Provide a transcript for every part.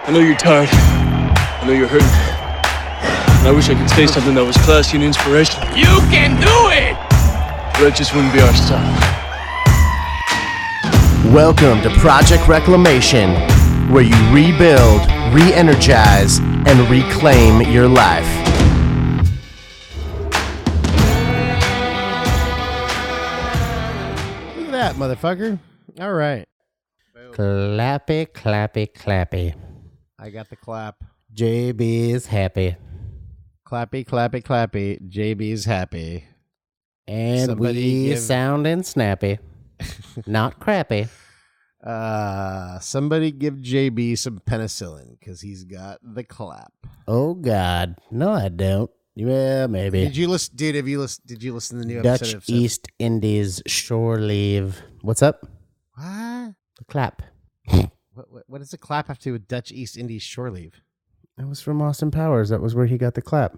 I know you're tired. I know you're hurting. And I wish I could say something that was classy and inspirational. You can do it! But that just wouldn't be our style. Welcome to Project Reclamation, where you rebuild, re-energize, and reclaim your life. Look at that, motherfucker. All right. Clappy, clappy, clappy. I got the clap. JB's happy. Clappy, clappy, clappy. JB's happy. And Somebody we sounding snappy. Not crappy. Somebody give JB some penicillin because he's got the clap. Oh God, no, I don't. Yeah, maybe. Did you listen, dude? Did you listen to the new Dutch episode of East Indies shore leave? What's up? What? The clap. What does the clap have to do with Dutch East Indies shore leave? That was from Austin Powers. That was where he got the clap.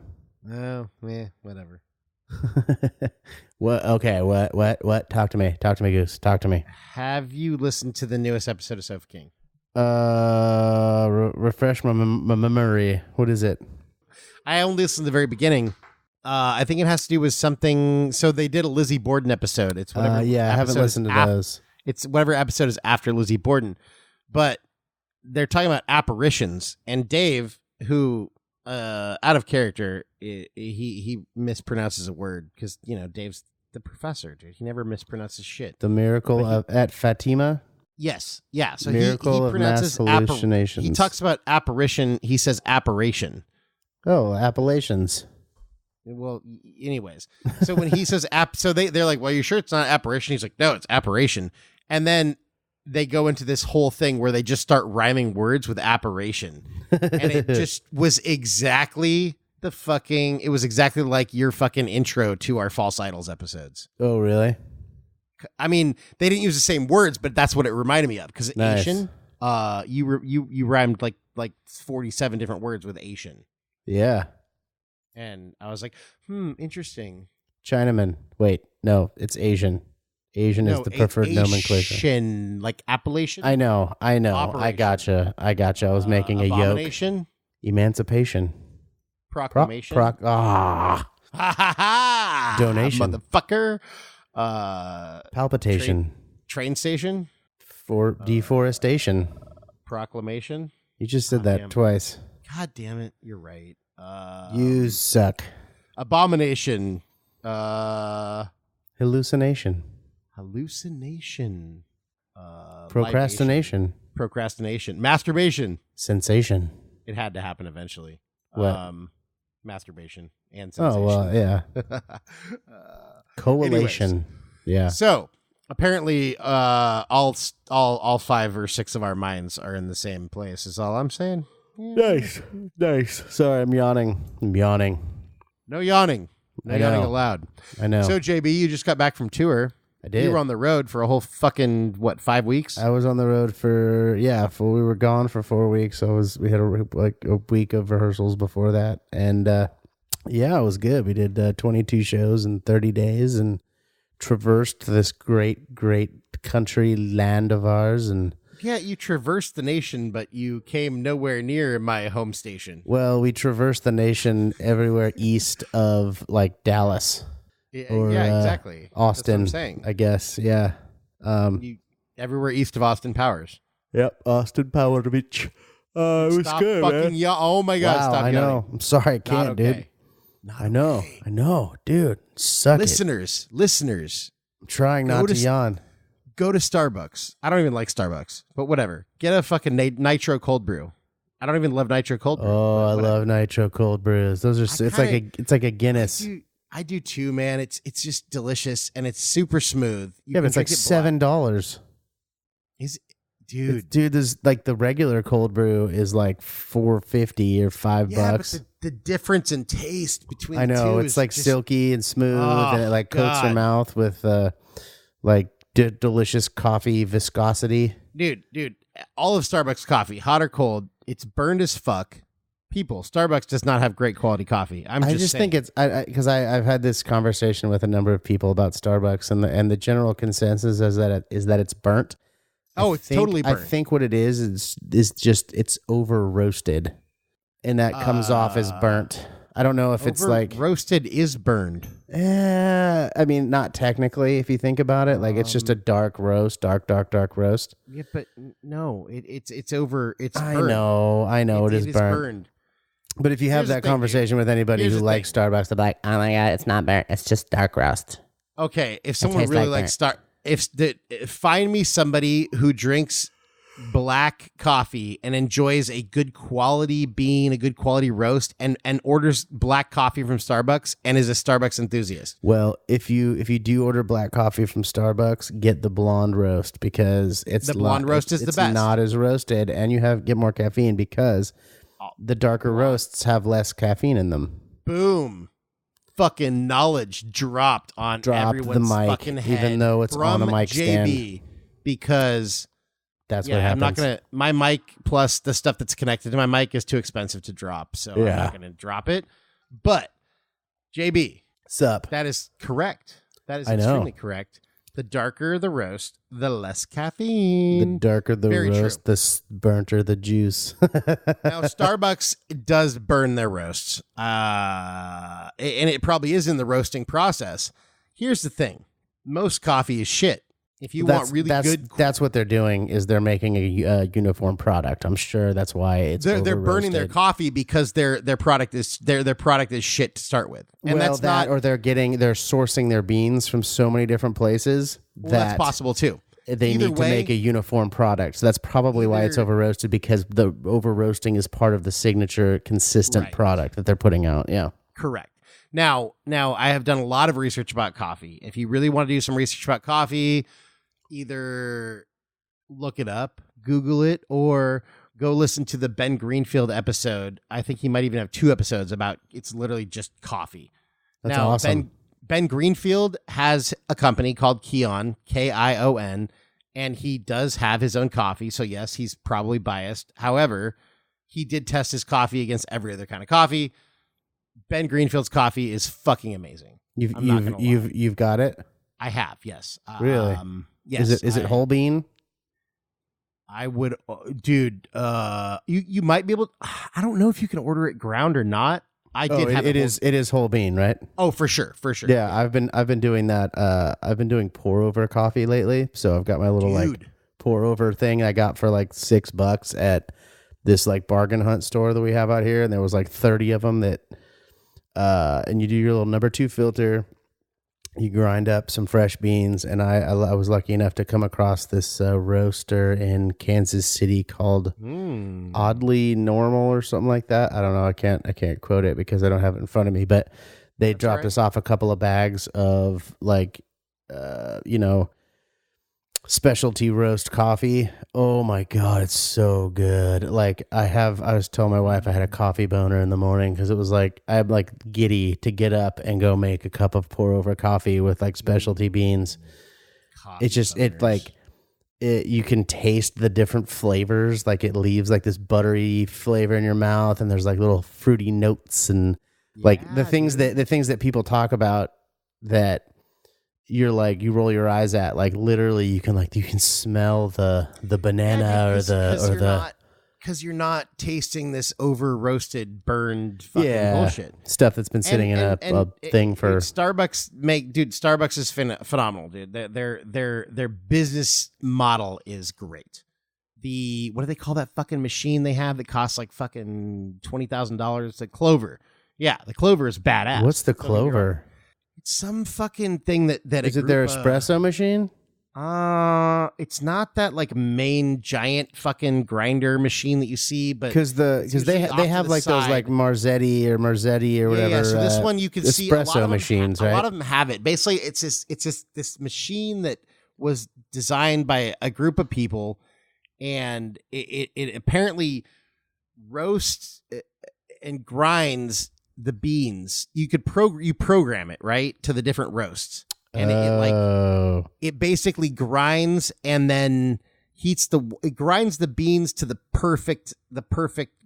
Oh, yeah, whatever. What? Okay. What? Talk to me, Goose. Talk to me. Have you listened to the newest episode of Sofa King? Refresh my memory. What is it? I only listened to the very beginning. I think it has to do with something. So they did a Lizzie Borden episode. It's whatever. Yeah, I haven't listened to those. It's whatever episode is after Lizzie Borden, but they're talking about apparitions. And Dave, who out of character, he mispronounces a word because Dave's the professor, dude. He never mispronounces shit. The miracle at Fatima. Yes, yeah. So Miracle he of pronounces mass hallucinations. he talks about apparition. He says apparition. Oh, Appalachians. Well, anyways, so when he says so they're like, well, you sure it's not apparition? He's like, no, it's apparition. And then they go into this whole thing where they just start rhyming words with apparition. And it just was exactly it was exactly like your fucking intro to our False Idols episodes. Oh, really? I mean, they didn't use the same words, but that's what it reminded me of. Because Nice. Asian, you rhymed like 47 different words with Asian. Yeah. And I was like, interesting. Chinaman. Wait, no, it's Asian. Asian is the preferred nomenclature. Asian, like Appalachian? I know. Operation. I gotcha. I was making a yoke. Abomination? Emancipation. Proclamation? Ha ha ha! Donation. Motherfucker. Palpitation. Train station? For deforestation. Proclamation? You just said that twice. God damn it. You're right. You suck. Abomination. Hallucination. Hallucination. Procrastination. Libation. Procrastination. Masturbation. Sensation. It had to happen eventually. What? Masturbation and sensation. Oh, well, yeah. Coalition. Anyways. Yeah. So apparently, all 5 or 6 of our minds are in the same place. Is all I'm saying. Nice. Sorry, I'm yawning. No yawning. No yawning allowed. I know. So JB, you just got back from tour. I did. You were on the road for a whole fucking 5 weeks? I was on the road we were gone for 4 weeks. We had a week of rehearsals before that, and it was good. We did 22 shows in 30 days and traversed this great country land of ours. And yeah, you traversed the nation, but you came nowhere near my home station. Well, we traversed the nation everywhere east of like Dallas. Or, exactly. Austin, That's what I'm saying. I guess. Yeah. Everywhere east of Austin Powers. Yep, Austin Powers. It was Stop good, fucking man. Oh my God! Wow, Stop I know. yelling. I'm sorry, I can't, Not okay. dude. I know, dude. Suck Listeners, I'm trying not to yawn. go to Starbucks. I don't even like Starbucks, but whatever. Get a fucking nitro cold brew. I don't even love nitro cold brew. Oh, I love nitro cold brews. Those are. It's like a Guinness. I do too, man. It's just delicious and it's super smooth. Yeah, but it's like $7. Dude? Dude, there's like the regular cold brew is like $4.50 or $5. But the difference in taste between I the know two it's is like just, silky and smooth, and it like coats your mouth with like delicious coffee viscosity. Dude, all of Starbucks coffee, hot or cold, it's burned as fuck. People, Starbucks does not have great quality coffee. I just think it's because I've had this conversation with a number of people about Starbucks, and the general consensus is that it's burnt. Oh, it's totally I burned. think what it is just it's over roasted, and that comes off as burnt. I don't know if it's like roasted is burned. I mean, not technically. If you think about it, like it's just a dark roast, dark roast. Yeah, but no, it's over. It's I burned. know it is burned. But if you have Here's the that thing, conversation with anybody Here's who the likes Starbucks, they're like, "Oh my god, it's not burnt. It's just dark roast." Okay, if someone tastes really like likes find me somebody who drinks black coffee and enjoys a good quality bean, a good quality roast, and orders black coffee from Starbucks and is a Starbucks enthusiast. Well, if you do order black coffee from Starbucks, get the blonde roast because the blonde roast is the best. It's not as roasted, and you get more caffeine because the darker roasts have less caffeine in them. Boom. Fucking knowledge dropped on everyone's the mic, fucking head, even though it's on a mic JB, stand. Because that's what happens. I'm not gonna. My mic plus the stuff that's connected to my mic is too expensive to drop, so I'm not gonna drop it. But JB, sup? That is correct. That is extremely correct. The darker the roast, the less caffeine. The darker the Very roast, true. the burnt the juice. Now, Starbucks does burn their roasts, and it probably is in the roasting process. Here's the thing: most coffee is shit. If you want really good, that's what they're doing. Is they're making a uniform product. I'm sure that's why it's they're burning their coffee because their product is their product is shit to start with, and that's not. Or they're sourcing their beans from so many different places. That's possible too. They need to make a uniform product. So that's probably why it's over roasted, because the over roasting is part of the signature consistent product that they're putting out. Yeah. Correct. Now I have done a lot of research about coffee. If you really want to do some research about coffee, either look it up, Google it, or go listen to the Ben Greenfield episode. I think he might even have 2 episodes about it's literally just coffee. That's awesome. Ben Greenfield has a company called Kion, Kion, and he does have his own coffee. So yes, he's probably biased. However, he did test his coffee against every other kind of coffee. Ben Greenfield's coffee is fucking amazing. You've got it? I have, yes. Really? Yes. Is it whole bean? I would, dude. You might be able. I don't know if you can order it ground or not. It is whole bean, right? Oh, for sure. Yeah, I've been doing that. I've been doing pour over coffee lately. So I've got my little like pour over thing I got for like $6 at this like bargain hunt store that we have out here, and there was like 30 of them that. And you do your little number 2 filter. You grind up some fresh beans, and I was lucky enough to come across this roaster in Kansas City called Oddly Normal or something like that. I don't know. I can't quote it because I don't have it in front of me. But they dropped us off a couple of bags of like, specialty roast coffee. Oh my god, it's so good. Like I was telling my wife I had a coffee boner in the morning because it was like I'm like giddy to get up and go make a cup of pour over coffee with like specialty beans. It's just you can taste the different flavors. Like it leaves like this buttery flavor in your mouth, and there's like little fruity notes and like the things that people talk about that you're like you roll your eyes at, like literally you can smell the banana because you're not tasting this over roasted burned fucking bullshit stuff that's been sitting in a thing for Starbucks is phenomenal, dude. Their business model is great. What do they call that fucking machine they have that costs like fucking $20,000? The Clover. Yeah, the Clover is badass. What's the Clover? It's some fucking thing that is it their espresso machine? It's not that like main giant fucking grinder machine that you see, but because they have like those like Marzetti or whatever. Yeah. So this one you can see espresso machines, right? A lot of them have it. Basically, it's this machine that was designed by a group of people, and it apparently roasts and grinds the beans. You could program it right to the different roasts, and it basically grinds and then it grinds the beans to the perfect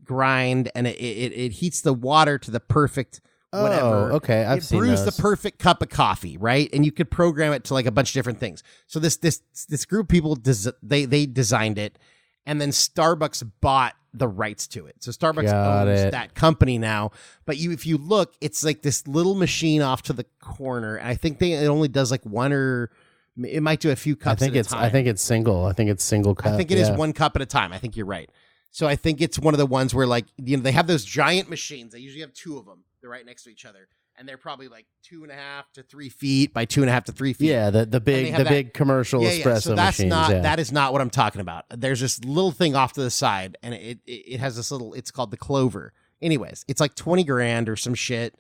grind, and it heats the water to the perfect whatever. Oh, okay. I've seen brews those. the perfect cup of coffee, right? And you could program it to like a bunch of different things. So this group of people they designed it, and then Starbucks bought the rights to it. So Starbucks owns that company now. But if you look, it's like this little machine off to the corner, and I think it only does like one or it might do a few cups. I think it's single. I think it's single cup. I think it is one cup at a time. I think you're right. So I think it's one of the ones where like they have those giant machines. They usually have two of them. They're right next to each other, and they're probably like 2.5 to 3 feet by 2.5 to 3 feet. Yeah, the big commercial espresso so that's machines. That is not what I'm talking about. There's this little thing off to the side, and it has this little. It's called the Clover. Anyways, it's like $20,000 or some shit,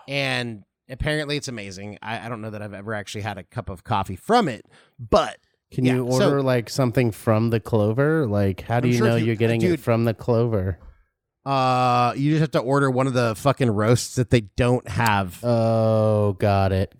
and apparently it's amazing. I don't know that I've ever actually had a cup of coffee from it, but can you order like something from the Clover? Like, how do you know you're getting it from the Clover? You just have to order one of the fucking roasts that they don't have. Oh, got it.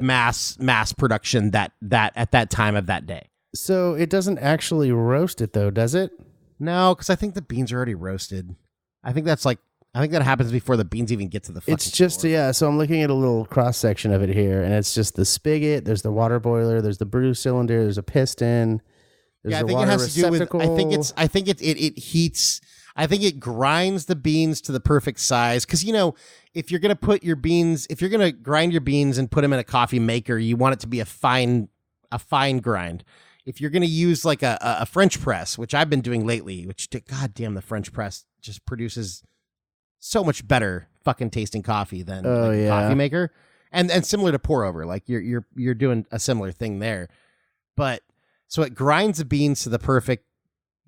Mass production that at that time of that day. So it doesn't actually roast it though, does it? No, because I think the beans are already roasted. I think that happens before the beans even get to the fucking It's just floor. So I'm looking at a little cross section of it here, and it's just the spigot. There's the water boiler. There's the brew cylinder. There's a piston. There's I think it has to do with. I think it heats. I think it grinds the beans to the perfect size. Because, if you're going to grind your beans and put them in a coffee maker, you want it to be a fine grind. If you're going to use like a French press, which I've been doing lately, goddamn, the French press just produces so much better fucking tasting coffee than a coffee maker. And similar to pour over, like you're doing a similar thing there. But so it grinds the beans to the perfect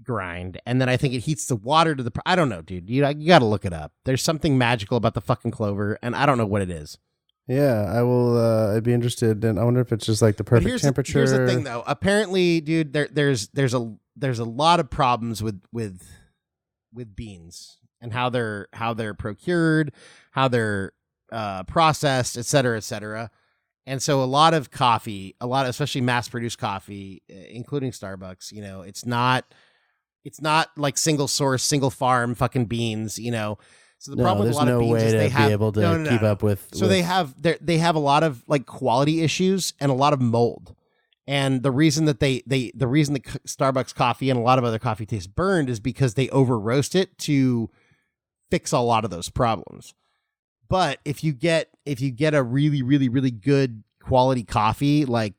grind, and then I think it heats the water to the I don't know, dude. You got to look it up. There's something magical about the fucking Clover, and I don't know what it is. Yeah, I will. I'd be interested. And I wonder if it's just like the perfect temperature. Here's the thing, though. Apparently, dude, there's a lot of problems with beans and how they're procured, how they're processed, et cetera, et cetera. And so a lot of coffee, especially mass-produced coffee, including Starbucks, it's not like single source, single farm fucking beans, So the problem with a lot of beans is they have be able to keep up with. So they have a lot of like quality issues and a lot of mold. And the reason that the Starbucks coffee and a lot of other coffee tastes burned is because they over roast it to fix a lot of those problems. But if you get a really, really, really good quality coffee, like,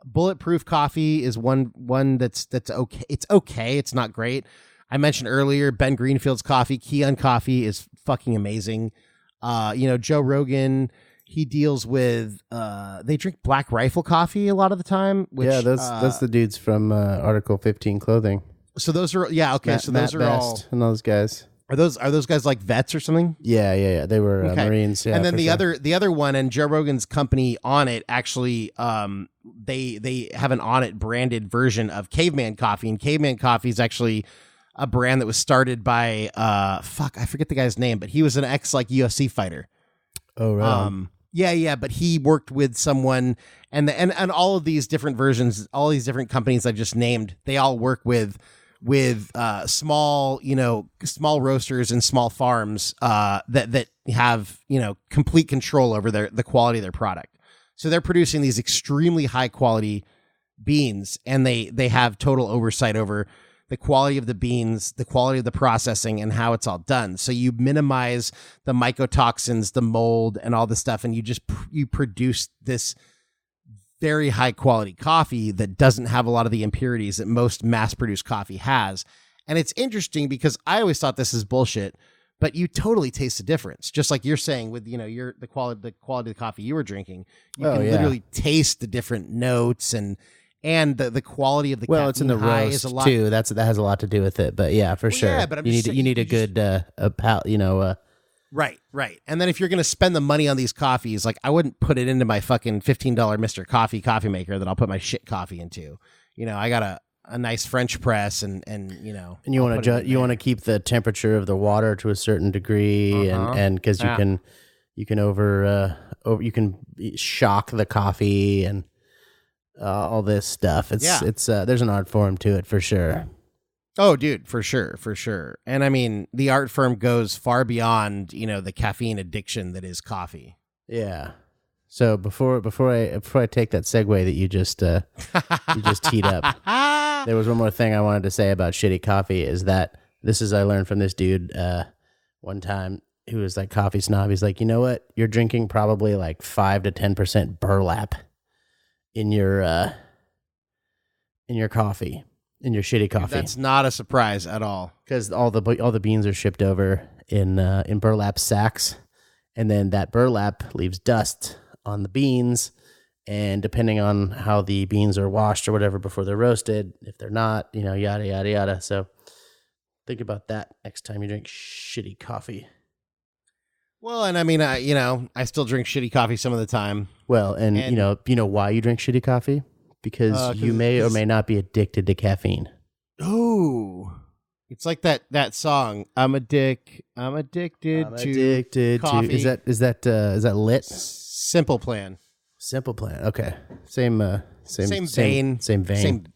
Bulletproof coffee is one that's okay. It's okay. It's not great. I mentioned earlier, Ben Greenfield's coffee, Kion coffee is fucking amazing. Joe Rogan, he deals with, they drink Black Rifle coffee a lot of the time. Which, that's the dudes from Article 15 clothing. So those are, those are all. And those guys. Are those guys like vets or something? Yeah. They were Marines. Yeah, and then the other one, and Joe Rogan's company on it actually, they have an on it branded version of Caveman Coffee, and Caveman Coffee is actually a brand that was started by I forget the guy's name, but he was an ex like UFC fighter. Oh right. Yeah, but he worked with someone, and all of these different versions, all these different companies I just named, they all work with small roasters and small farms that have complete control over the quality of their product. So they're producing these extremely high quality beans, and they have total oversight over the quality of the beans, the quality of the processing, and how it's all done. So you minimize the mycotoxins, the mold, and all this stuff, and you produce this very high quality coffee that doesn't have a lot of the impurities that most mass produced coffee has. And it's interesting because I always thought this is bullshit, but you totally taste the difference. Just like you're saying with, the quality of the coffee you were drinking, you can literally taste the different notes and the quality of the caffeine. Well, it's in the roast too. That has a lot to do with it, but yeah, for sure. Yeah, but you need a good Right. And then if you're going to spend the money on these coffees, like I wouldn't put it into my fucking $15 Mr. Coffee maker that I'll put my shit coffee into. I got a nice French press and you want to keep the temperature of the water to a certain degree and because you can shock the coffee and all this stuff. It's there's an art form to it for sure. Oh, dude, for sure, for sure. And I mean, the art firm goes far beyond, the caffeine addiction that is coffee. Yeah. So before I take that segue that you just teed up, there was one more thing I wanted to say about shitty coffee. Is that I learned from this dude one time who was like coffee snob. He's like, you know what? You're drinking probably like 5 to 10% burlap in your coffee, in your shitty coffee. That's not a surprise at all, because all the beans are shipped over in burlap sacks, and then that burlap leaves dust on the beans, and depending on how the beans are washed or whatever before they're roasted, if they're not, yada yada yada. So think about that next time you drink shitty coffee. Well, and I mean, I still drink shitty coffee some of the time. Well, and you know why you drink shitty coffee? Because you may or may not be addicted to caffeine. Oh, it's like that song. I'm addicted to coffee. Is that lit? Simple Plan. Simple Plan. Okay. Same vein. Same vein.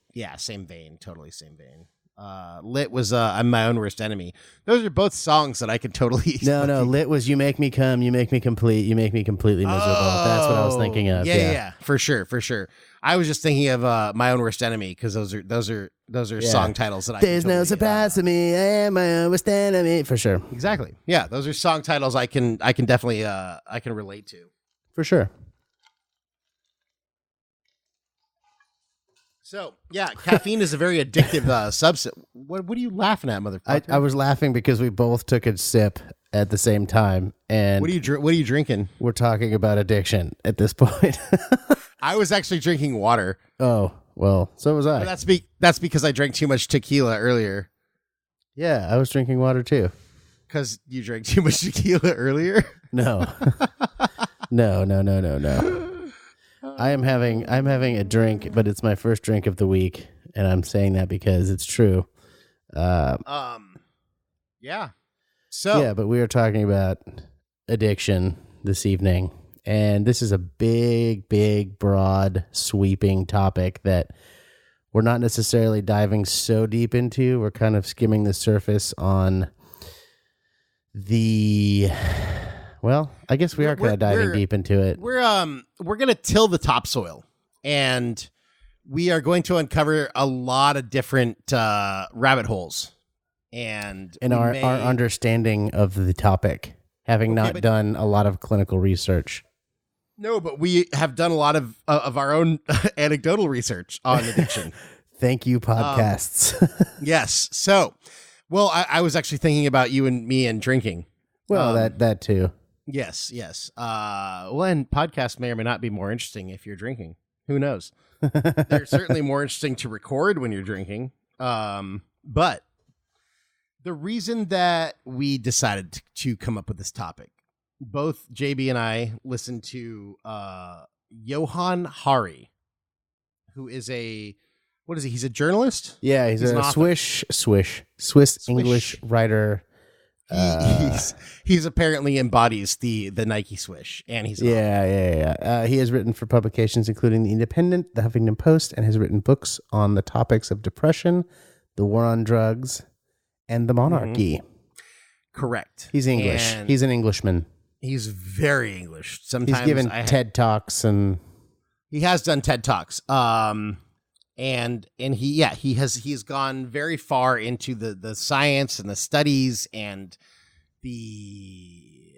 Totally same vein. Lit was I'm my own worst enemy. Those are both songs that I could totally. No. Lit was you make me come, you make me complete, you make me completely miserable. That's what I was thinking of. Yeah, for sure. I was just thinking of my own worst enemy, because those are song titles that I. There's no surprise to me. I am my own worst enemy. For sure. Exactly. Yeah, those are song titles I can definitely I can relate to. For sure. So, yeah, caffeine is a very addictive substance. What are you laughing at, motherfucker? I was laughing because we both took a sip at the same time, and what are you drinking? We're talking about addiction at this point. I was actually drinking water. Oh, well, so was I. But that's because I drank too much tequila earlier. Yeah, I was drinking water too. Because you drank too much tequila earlier? No. No. I'm having a drink, but it's my first drink of the week, and I'm saying that because it's true. Yeah. So yeah, but we are talking about addiction this evening, and this is a big, broad, sweeping topic that we're not necessarily diving so deep into. We're kind of skimming the surface on well, I guess we are kind of diving deep into it. We're going to till the topsoil, and we are going to uncover a lot of different rabbit holes, and our understanding of the topic, having not done a lot of clinical research. No, but we have done a lot of our own anecdotal research on addiction. Thank you, podcasts. Yes. So, well, I was actually thinking about you and me and drinking. Well, that too. Yes. Well, and podcasts may or may not be more interesting if you're drinking. Who knows? They're certainly more interesting to record when you're drinking. But the reason that we decided to come up with this topic, both JB and I listened to Johan Hari, who is what is he? He's a journalist? Yeah, he's a Swiss English writer. He's apparently embodies the Nike swish, and he's yeah. He has written for publications including The Independent, The Huffington Post, and has written books on the topics of depression, the war on drugs, and the monarchy. Mm-hmm. Correct. He's English. He's an Englishman. He's very English. Sometimes he's given TED Talks, and he has done TED Talks. And he's gone very far into the science and the studies and the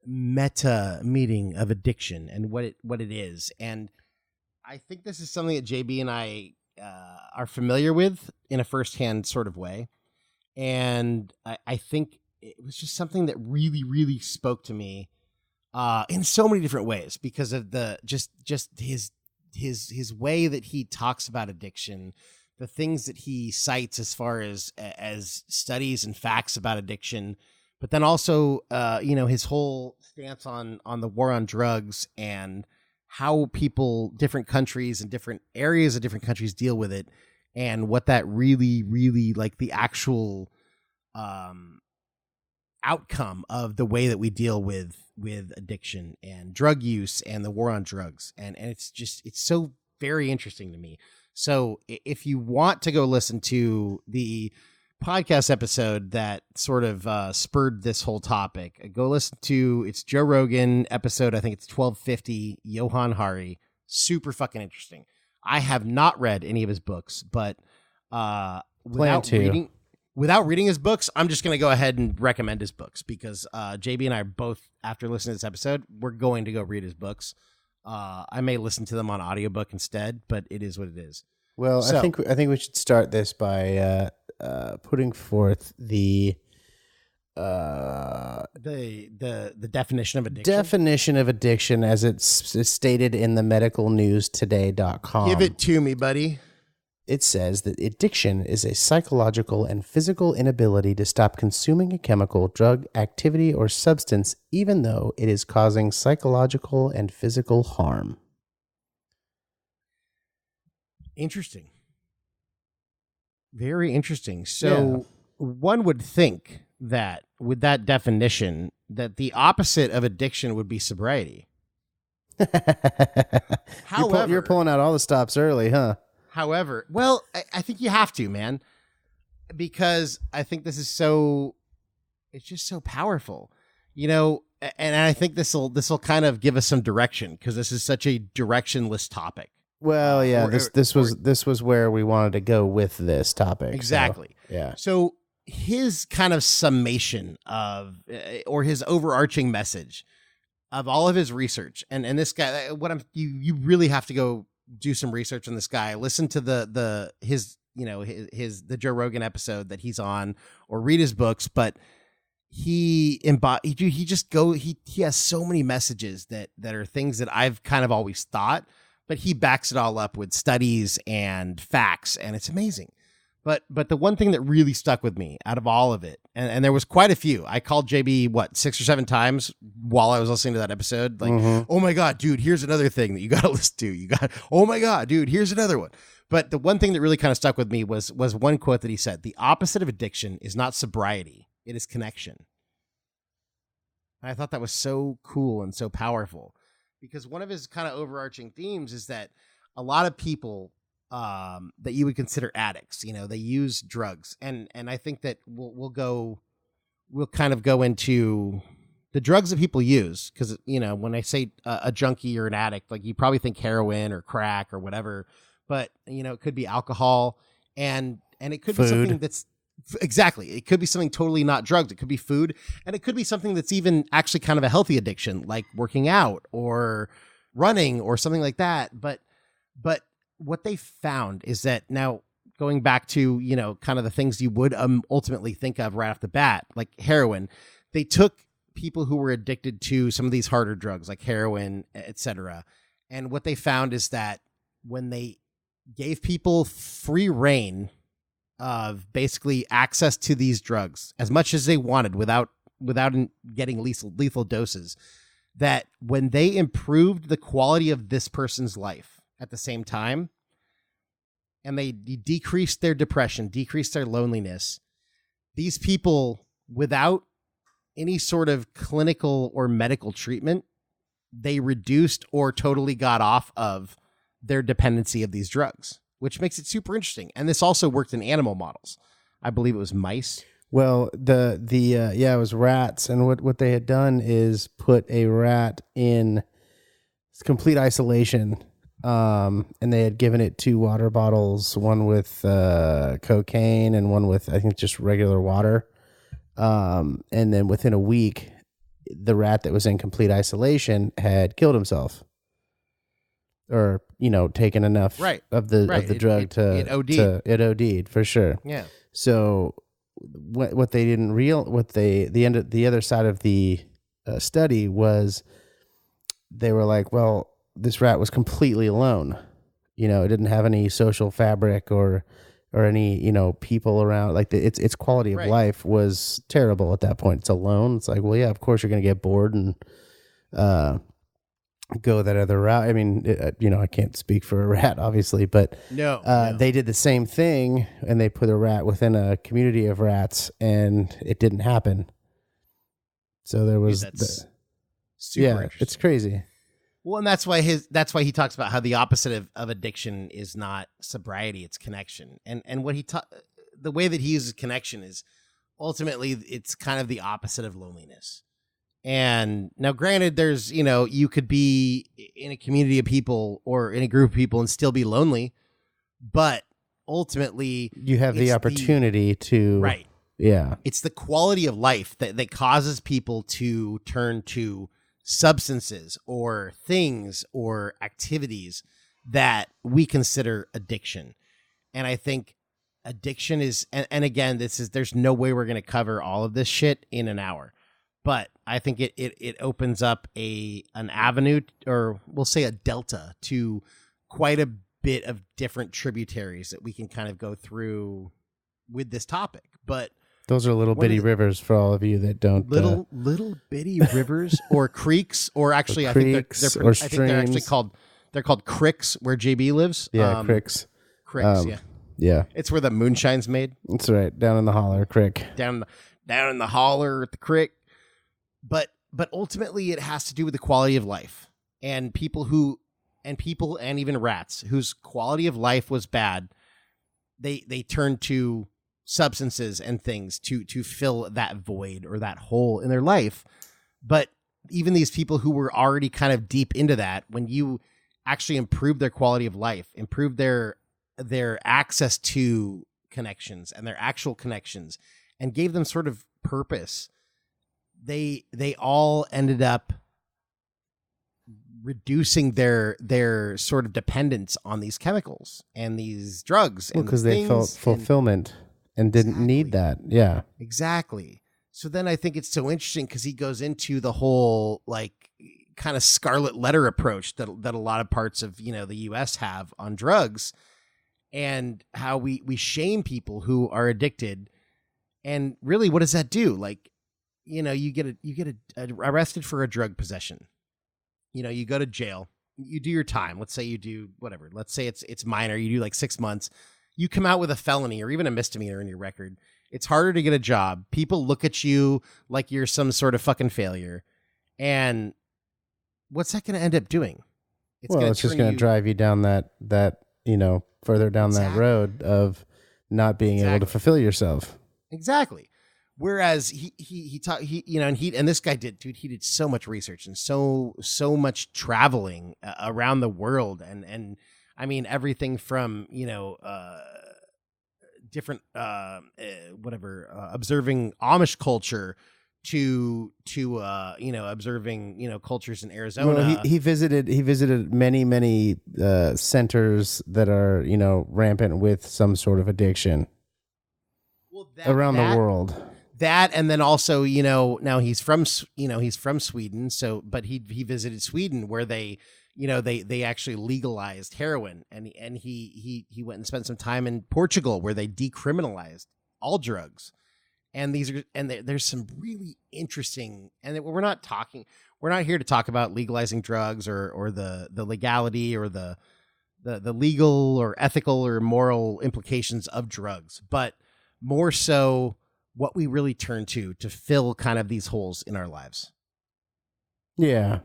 meta meaning of addiction and what it is. And I think this is something that JB and I are familiar with in a firsthand sort of way. And I think it was just something that really, really spoke to me in so many different ways because of the just his way that he talks about addiction, the things that he cites as far as studies and facts about addiction, but then also his whole stance on the war on drugs and how people, different countries and different areas of different countries deal with it, and what that really, really like the actual outcome of the way that we deal with addiction and drug use and the war on drugs. And it's so very interesting to me. So if you want to go listen to the podcast episode that sort of spurred this whole topic, go listen to, it's Joe Rogan episode, I think it's 1250, Johan Hari. Super fucking interesting. I have not read any of his books, but without reading his books, I'm just going to go ahead and recommend his books because JB and I are both, after listening to this episode, we're going to go read his books. I may listen to them on audiobook instead, but it is what it is. Well, so, I think we should start this by putting forth the definition of addiction. Definition of addiction as it's stated in the medicalnewstoday.com. Give it to me, buddy. It says that addiction is a psychological and physical inability to stop consuming a chemical, drug, activity, or substance, even though it is causing psychological and physical harm. Interesting. Very interesting. So one would think that with that definition, that the opposite of addiction would be sobriety. However, you're pulling out all the stops early, huh? However, well, I think you have to, man, because I think this is it's just so powerful, you know, and I think this will kind of give us some direction because this is such a directionless topic. Well, yeah, this was where we wanted to go with this topic. Exactly. So, yeah. So his kind of summation of, or his overarching message of all of his research, and this guy, you really have to go do some research on this guy. Listen to the Joe Rogan episode that he's on, or read his books. But he has so many messages that are things that I've kind of always thought, but he backs it all up with studies and facts, and it's amazing. But the one thing that really stuck with me out of all of it, and there was quite a few. I called JB 6 or 7 times while I was listening to that episode. Like, Oh my God, dude, here's another thing that you got to listen to. Oh my God, dude, here's another one. But the one thing that really kind of stuck with me was one quote that he said: "The opposite of addiction is not sobriety; it is connection." And I thought that was so cool and so powerful because one of his kind of overarching themes is that a lot of people that you would consider addicts, you know, they use drugs, and I think that we'll kind of go into the drugs that people use, because, you know, when I say a junkie or an addict, like, you probably think heroin or crack or whatever, but, you know, it could be alcohol, and it could be something that's exactly, it could be something totally not drugs. It could be food, and it could be something that's even actually kind of a healthy addiction, like working out or running or something like that. But what they found is that, now going back to, you know, kind of the things you would ultimately think of right off the bat, like heroin, they took people who were addicted to some of these harder drugs like heroin, etc. And what they found is that when they gave people free reign of basically access to these drugs as much as they wanted without getting lethal doses, that when they improved the quality of this person's life at the same time, and they decreased their depression, decreased their loneliness, these people, without any sort of clinical or medical treatment, they reduced or totally got off of their dependency of these drugs, which makes it super interesting. And this also worked in animal models. I believe it was mice. Well, it was rats, and what they had done is put a rat in complete isolation, and they had given it 2 water bottles, one with cocaine and one with, I think, just regular water. And then within a week, the rat that was in complete isolation had killed himself, or, you know, taken enough of the drug to it OD'd for sure. Yeah. So what they didn't the other side of the study was, they were like, well, this rat was completely alone. You know, it didn't have any social fabric or any, you know, people around. Like, its quality of life was terrible at that point. It's alone. It's like, well, yeah, of course you're going to get bored and go that other route. I mean, you know, I can't speak for a rat, obviously, but no. They did the same thing, and they put a rat within a community of rats, and it didn't happen. So there was super interesting. It's crazy. Well, and that's why he talks about how the opposite of addiction is not sobriety, it's connection. And what the way that he uses connection is ultimately it's kind of the opposite of loneliness. And now granted, there's, you could be in a community of people or in a group of people and still be lonely, but ultimately you have the opportunity to, right. Yeah. It's the quality of life that causes people to turn to substances or things or activities that we consider addiction. And I think addiction is, and again, there's no way we're going to cover all of this shit in an hour, but I think it opens up an avenue, or we'll say a delta, to quite a bit of different tributaries that we can kind of go through with this topic. But those are little bitty rivers for all of you that don't little bitty rivers or creeks, or actually or I think or I think they're actually called cricks where JB lives. Yeah, cricks. Cricks, yeah. Yeah. It's where the moonshine's made. That's right, down in the holler creek. Down in the holler at the creek. But ultimately it has to do with the quality of life. And people and even rats whose quality of life was bad, they turn to substances and things to fill that void or that hole in their life. But even these people who were already kind of deep into that, when you actually improve their quality of life, improve their access to connections and their actual connections, and gave them sort of purpose, they all ended up reducing their sort of dependence on these chemicals and these drugs. Well, because they felt fulfillment and didn't need that. Yeah, exactly. So then I think it's so interesting because he goes into the whole like kind of scarlet letter approach that a lot of parts of, the US have on drugs, and how we shame people who are addicted. And really, what does that do? Like, you get arrested for a drug possession. You go to jail, you do your time. Let's say you do whatever. Let's say it's minor. You do like 6 months. You come out with a felony or even a misdemeanor in your record. It's harder to get a job. People look at you like you're some sort of fucking failure. And what's that going to end up doing? It's just going to drive you down that further down that road of not being able to fulfill yourself. Exactly. Whereas and this guy did so much research and so much traveling around the world, and I mean everything from different observing Amish culture to observing cultures in Arizona. Well, he visited many centers that are rampant with some sort of addiction around the world. That, and then also, now he's from Sweden. So, but he visited Sweden where they actually legalized heroin, and he went and spent some time in Portugal where they decriminalized all drugs. And there's some really interesting, and we're not here to talk about legalizing drugs or the legality or the legal or ethical or moral implications of drugs, but more so what we really turn to fill kind of these holes in our lives. Yeah.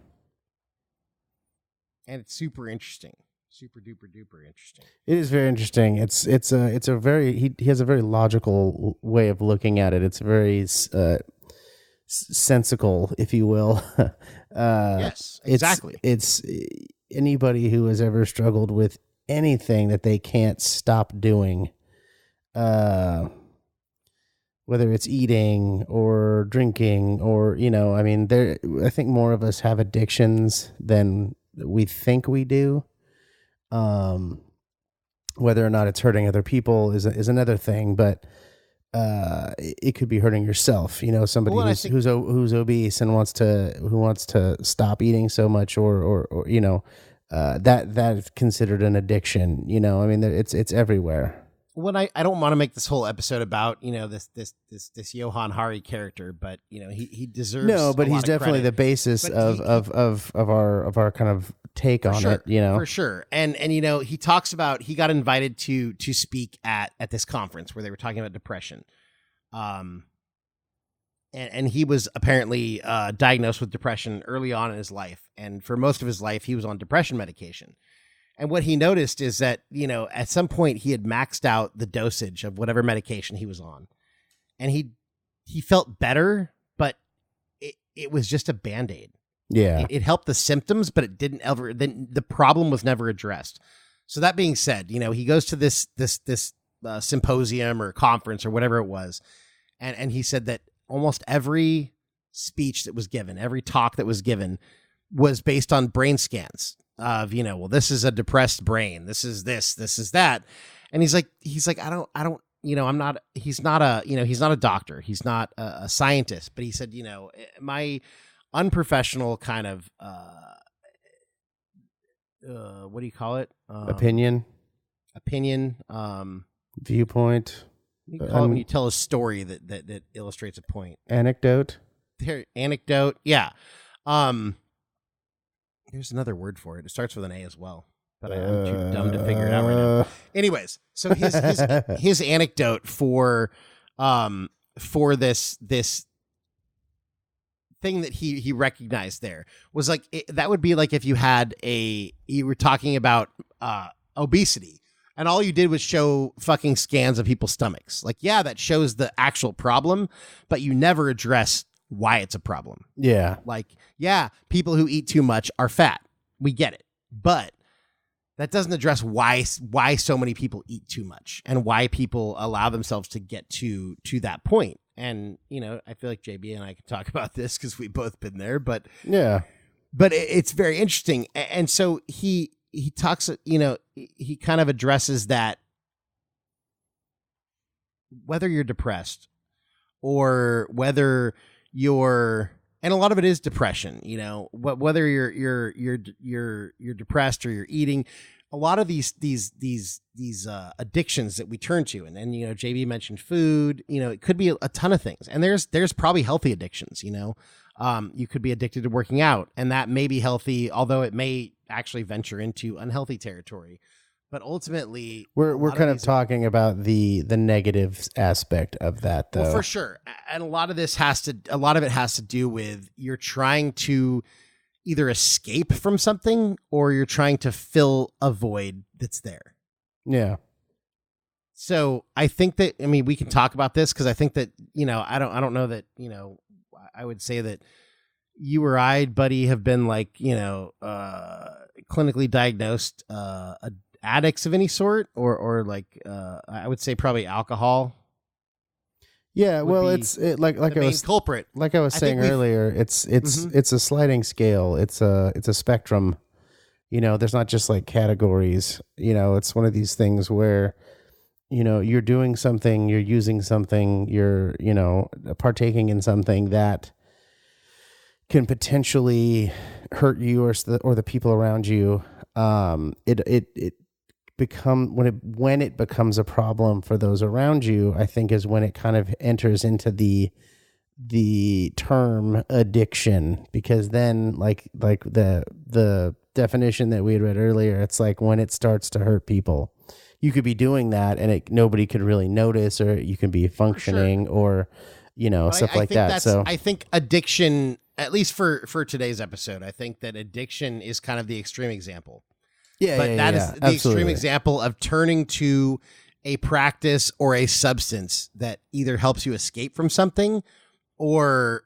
And it's super interesting. Super duper duper interesting. It is very interesting. It's a very, he has a very logical way of looking at it. It's very sensical, if you will. Yes, exactly. It's anybody who has ever struggled with anything that they can't stop doing, whether it's eating or drinking or, I think more of us have addictions than we think we do. Whether or not it's hurting other people is another thing, but it could be hurting yourself. Somebody who's obese and wants to stop eating so much, or that's considered an addiction. It's everywhere. Well, I don't want to make this whole episode about this Johan Hari character, but he deserves but he's definitely the basis of our kind of take on it. For sure. And he talks about, he got invited to speak at this conference where they were talking about depression, and he was apparently diagnosed with depression early on in his life. And for most of his life, he was on depression medication. And what he noticed is that, at some point he had maxed out the dosage of whatever medication he was on. And he felt better, but it was just a Band-Aid. Yeah. It helped the symptoms, but it didn't ever, then the problem was never addressed. So that being said, he goes to this symposium or conference or whatever it was. And he said that almost every speech that was given, every talk that was given was based on brain scans of, well, this is a depressed brain. This is this is that. And he's like, I don't, I'm not, he's not a doctor. He's not a scientist, but he said, my unprofessional kind of, what do you call it? Opinion, viewpoint. What do you call it when you tell a story that illustrates a point? Anecdote. Anecdote. Yeah. There's another word for it. It starts with an A as well, but I'm too dumb to figure it out right now. Anyways, so his anecdote for this thing that he recognized there was like, that would be like if you were talking about obesity and all you did was show fucking scans of people's stomachs. Like, yeah, that shows the actual problem, but you never address why it's a problem. Yeah. Like, yeah, people who eat too much are fat. We get it. But that doesn't address why so many people eat too much and why people allow themselves to get to that point. And, I feel like JB and I could talk about this because we've both been there, but yeah, but it's very interesting. And so he talks, he kind of addresses that whether you're depressed or whether and a lot of it is depression, whether you're depressed or you're eating, a lot of these addictions that we turn to, and JB mentioned food, it could be a ton of things, and there's probably healthy addictions, you could be addicted to working out, and that may be healthy, although it may actually venture into unhealthy territory. But ultimately, we're kind of talking about the negative aspect of that, though. Well, for sure, and a lot of it has to do with you're trying to either escape from something or you're trying to fill a void that's there. Yeah. So I think that, we can talk about this because I think that, I don't know that, I would say that you or I, buddy, have been like, clinically diagnosed addicts of any sort, or like I would say probably alcohol. Yeah, well, it's like I was culprit. Like I was saying earlier, it's a sliding scale. It's a spectrum. There's not just like categories. It's one of these things where you're doing something, you're using something, you're partaking in something that can potentially hurt you or the people around you. When it becomes a problem for those around you, I think is when it kind of enters into the term addiction, because then like the definition that we had read earlier, it's like when it starts to hurt people. You could be doing that and nobody could really notice, or you can be functioning, or stuff like that. So I think addiction, at least for today's episode, I think that addiction is kind of the extreme example. Yeah, but that is the extreme example of turning to a practice or a substance that either helps you escape from something or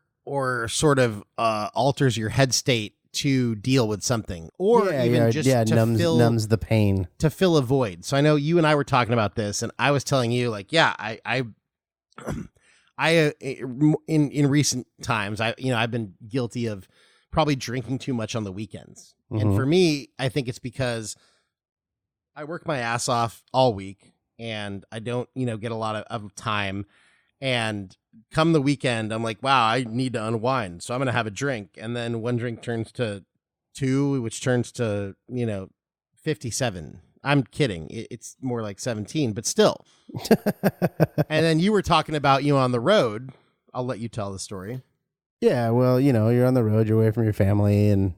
sort of alters your head state to deal with something, or numbs the pain, to fill a void. So I know you and I were talking about this, and I was telling you, like, yeah, I in recent times, I've been guilty of probably drinking too much on the weekends. Mm-hmm. And for me, I think it's because I work my ass off all week and I don't, get a lot of time. And come the weekend, I'm like, wow, I need to unwind. So I'm going to have a drink. And then one drink turns to two, which turns to, 57. I'm kidding. It's more like 17, but still. And then you were talking about, on the road. I'll let you tell the story. Yeah. Well, you're on the road, you're away from your family, and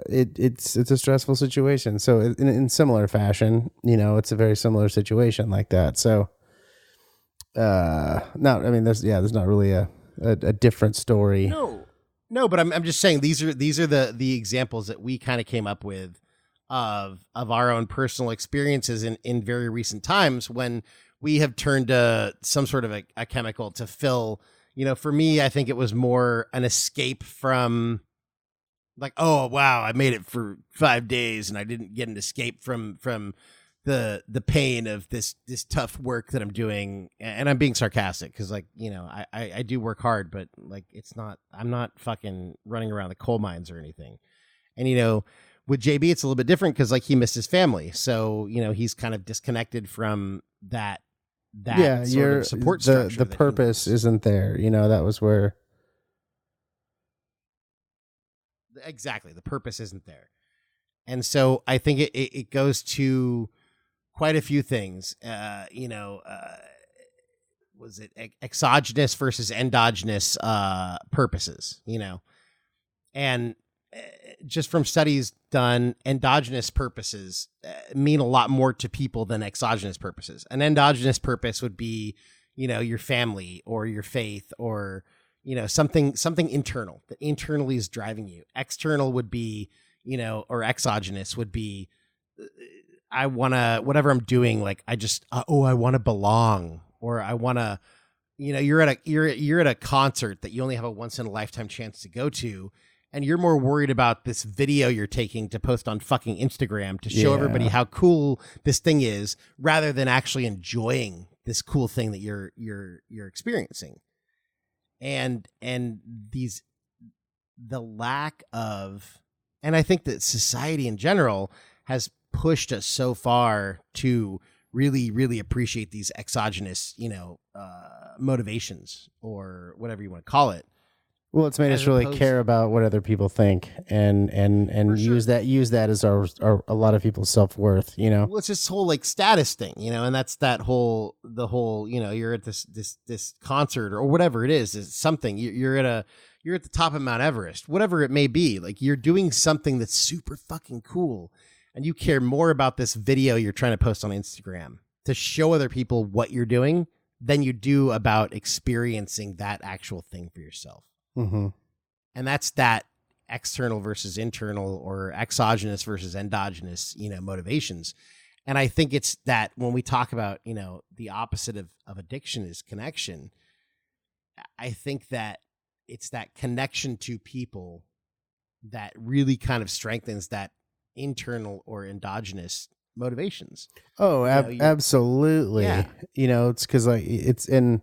it's a stressful situation. So in similar fashion, it's a very similar situation like that. So not. I mean, there's not really a different story. No, but I'm just saying these are the examples that we kind of came up with of our own personal experiences in very recent times when we have turned to some sort of a chemical to fill. For me, I think it was more an escape from like, oh wow, I made it for 5 days and I didn't get an escape from the pain of this tough work that I'm doing. And I'm being sarcastic because like, I do work hard, but like I'm not fucking running around the coal mines or anything. And with JB, it's a little bit different because like he missed his family. So, he's kind of disconnected from that sort of support structure. The purpose isn't there. That was where. Exactly. The purpose isn't there. And so I think it goes to quite a few things. Was it exogenous versus endogenous purposes, and just from studies done, endogenous purposes mean a lot more to people than exogenous purposes. An endogenous purpose would be, your family or your faith or, something internal that internally is driving you. External would be, or exogenous would be, I want to, whatever I'm doing, like I just, I want to belong, or I want to, you're at a concert that you only have a once in a lifetime chance to go to. And you're more worried about this video you're taking to post on fucking Instagram to show everybody how cool this thing is, rather than actually enjoying this cool thing that you're experiencing. And the lack of, and I think that society in general has pushed us so far to really, really appreciate these exogenous, motivations or whatever you want to call it. Well, it's made us really care about what other people think and use that as our a lot of people's self-worth, Well, it's this whole like status thing, and that's the whole, you're at this concert or whatever it is something you're at the top of Mount Everest, whatever it may be. Like you're doing something that's super fucking cool and you care more about this video you're trying to post on Instagram to show other people what you're doing than you do about experiencing that actual thing for yourself. Mm-hmm. And that's that external versus internal or exogenous versus endogenous, motivations. And I think it's that when we talk about, the opposite of addiction is connection, I think that it's that connection to people that really kind of strengthens that internal or endogenous motivations. Oh, absolutely. Yeah. It's because like it's in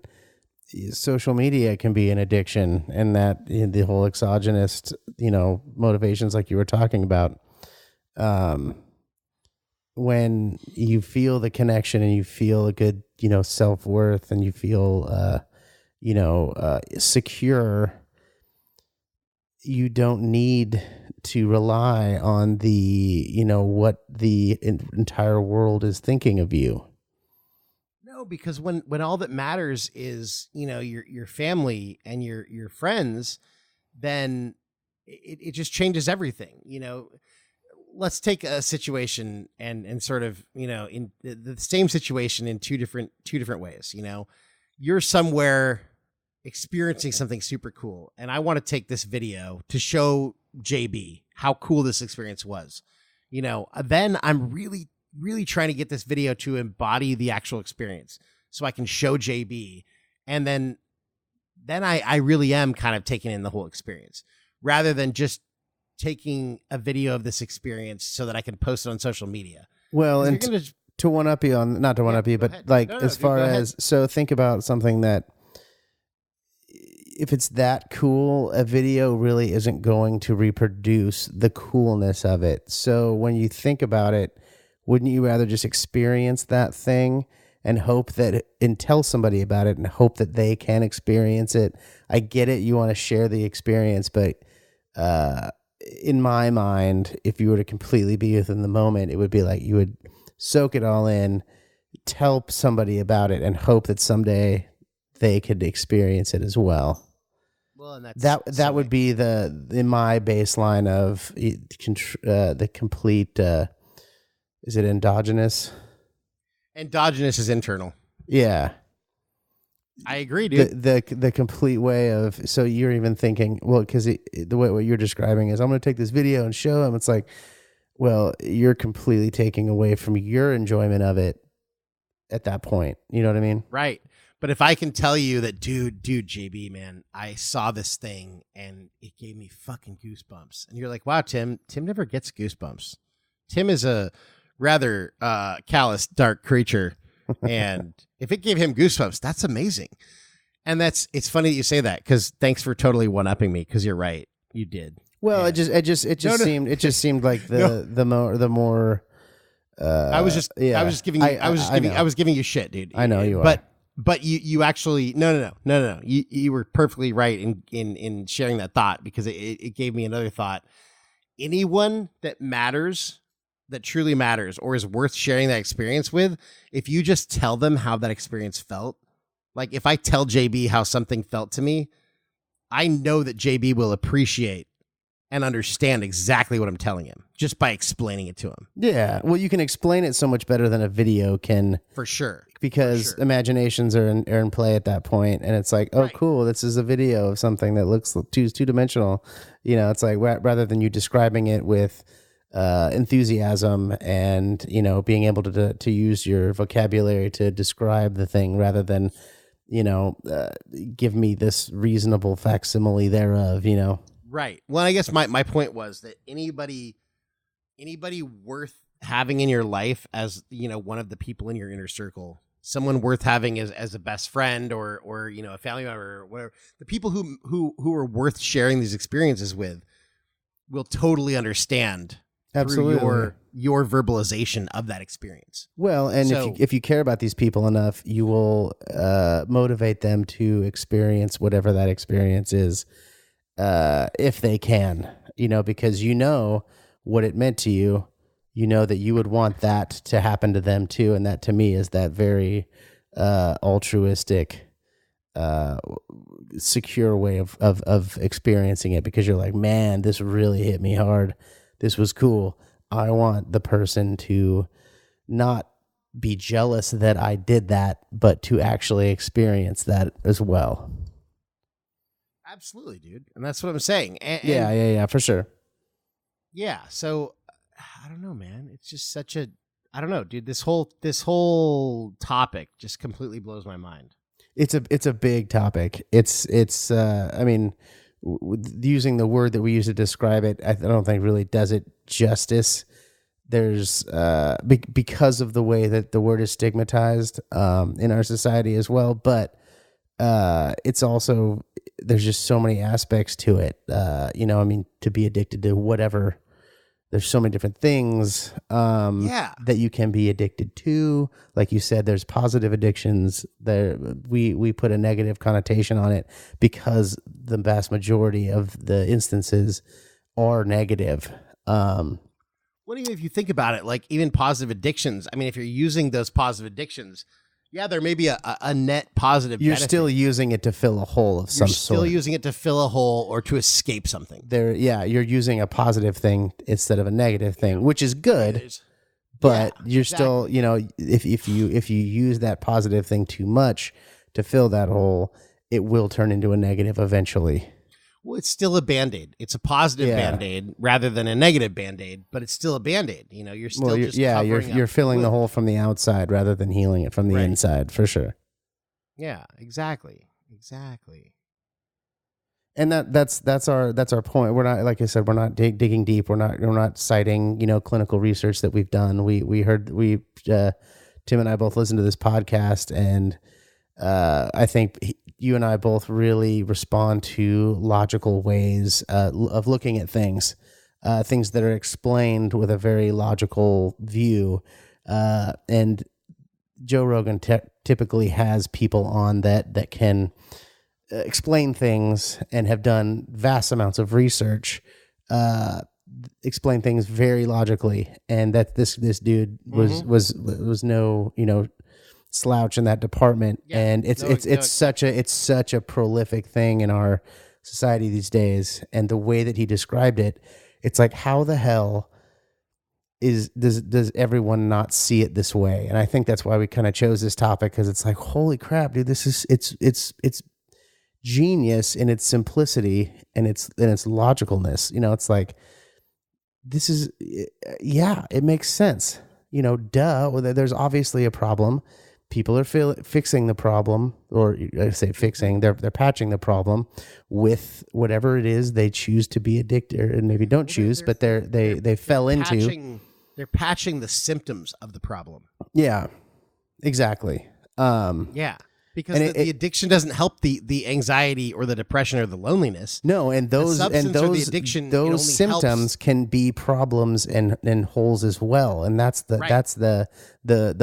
social media can be an addiction, and that the whole exogenous, motivations like you were talking about. When you feel the connection and you feel a good, self-worth and you feel, secure, you don't need to rely on the, what the entire world is thinking of you. No, because when all that matters is, your family and your friends, then it just changes everything. Let's take a situation and sort of, in the same situation in two different ways. You're somewhere experiencing something super cool, and I want to take this video to show JB how cool this experience was. Then I'm really, really trying to get this video to embody the actual experience so I can show JB. And then I really am kind of taking in the whole experience rather than just taking a video of this experience so that I can post it on social media. Well, and to one up you on, not to one up you, but ahead. Like as far as, so think about something that if it's that cool, a video really isn't going to reproduce the coolness of it. So when you think about it, wouldn't you rather just experience that thing and hope that, and tell somebody about it and hope that they can experience it? I get it. You want to share the experience, but in my mind, if you were to completely be within the moment, it would be like you would soak it all in, tell somebody about it, and hope that someday they could experience it as well. Well, and that would be in my baseline of the complete. Is it endogenous? Endogenous is internal. Yeah. I agree, dude. The complete way of, so you're even thinking, well, because the way what you're describing is, I'm going to take this video and show him. It's like, well, you're completely taking away from your enjoyment of it at that point. You know what I mean? Right. But if I can tell you that, dude, JB, man, I saw this thing and it gave me fucking goosebumps. And you're like, wow, Tim never gets goosebumps. Tim is a rather callous, dark creature. And if it gave him goosebumps, that's amazing. And it's funny that you say that, because thanks for totally one-upping me, because you're right. You did. Well, yeah. it just seemed like the more I was giving you shit, dude. I know you are. But you actually no. You were perfectly right in sharing that thought, because it gave me another thought. Anyone that matters, that truly matters, or is worth sharing that experience with, if you just tell them how that experience felt, like if I tell JB how something felt to me, I know that JB will appreciate and understand exactly what I'm telling him just by explaining it to him. Yeah. Well, you can explain it so much better than a video can. For sure. Because imaginations are in play at that point, and it's like, oh, right. Cool, this is a video of something that looks two-dimensional. You know, it's like, rather than you describing it with enthusiasm and, you know, being able to use your vocabulary to describe the thing, rather than, you know, give me this reasonable facsimile thereof, you know. Right. Well, I guess my point was that anybody worth having in your life as, you know, one of the people in your inner circle, someone worth having as a best friend or you know, a family member or whatever, the people who are worth sharing these experiences with will totally understand. Absolutely. Through your verbalization of that experience. Well, and so, if you care about these people enough, you will motivate them to experience whatever that experience is, if they can, you know, because you know what it meant to you. You know that you would want that to happen to them too, and that to me is that very altruistic, secure way of experiencing it, because you're like, man, this really hit me hard. This was cool. I want the person to not be jealous that I did that, but to actually experience that as well. Absolutely, dude. And that's what I'm saying. Yeah, for sure. Yeah. So I don't know, man. It's just I don't know, dude. This whole topic just completely blows my mind. It's a big topic. I mean, using the word that we use to describe it, I don't think really does it justice. There's because of the way that the word is stigmatized in our society as well, but it's also, there's just so many aspects to it. You know, I mean, to be addicted to whatever, there's so many different things that you can be addicted to. Like you said, there's positive addictions. We put a negative connotation on it because the vast majority of the instances are negative. Well, even if you think about it, like even positive addictions, I mean, if you're using those positive addictions, yeah, there may be a net positive You're benefit. still using it to fill a hole of some sort. You're still using it to fill a hole or to escape something. You're using a positive thing instead of a negative thing, which is good. But you're still, you know, if you use that positive thing too much to fill that hole, it will turn into a negative eventually. Well, it's still a Band-Aid. It's a positive Band-Aid rather than a negative Band-Aid, but it's still a Band-Aid. You know, you're still you're filling the hole from the outside rather than healing it from the inside, for sure. Yeah, exactly. And that's our point. We're not, like I said, we're not digging deep. We're not citing, you know, clinical research that we've done. Tim and I both listened to this podcast, and I think you and I both really respond to logical ways of looking at things that are explained with a very logical view. And Joe Rogan typically has people on that can explain things and have done vast amounts of research, explain things very logically, and that this dude was no, you know, slouch in that department. And it's such a prolific thing in our society these days. And the way that he described it, it's like, how the hell does everyone not see it this way? And I think that's why we kind of chose this topic, because it's like, holy crap, dude, this is it's genius in its simplicity and its logicalness. It's like, this is, yeah, it makes sense. Duh. Well, there's obviously a problem. People are fixing the problem, or I say fixing, they're patching the problem with whatever it is they choose to be addicted, and maybe don't choose, but they fell into. They're patching the symptoms of the problem. Yeah, exactly. Yeah. Because the addiction doesn't help the anxiety or the depression or the loneliness. No, and those addiction, those symptoms helps. Can be problems and holes as well, and that's the